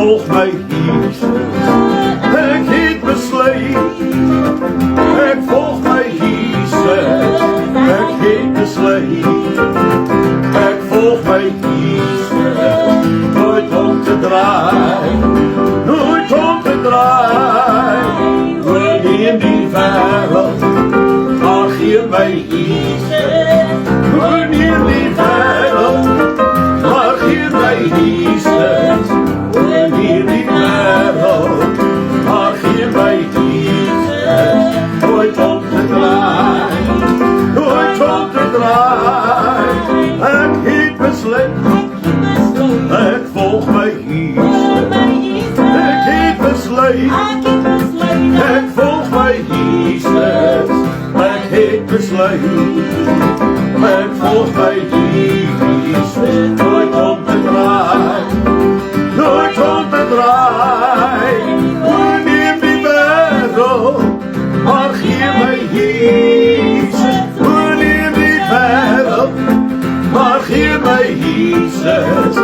volg mij Jezus. Ik heet beslecht. Ik volg mij Jezus. Ik heet beslecht. Ik volg mij Jezus. Nooit om te draaien. Nooit om te draaien. Wanneer in die wereld. Maar hier bij Jezus. Wanneer in die wereld. Maar hier bij Jezus. Wanneer die wereld. Maar hier bij Jezus. Nooit om te draaien. Nooit om te draaien. Ik heet beslecht. Ik volg mij Jezus. Ik heet beslecht. Ik volg mij Jezus. Ik heet beslecht. Ik volg mij Jezus. Nooit om te draaien. Nooit om te draaien. Wanneer die wereld. Maar hier bij Jezus. Wanneer die wereld. Maar hier bij Jezus.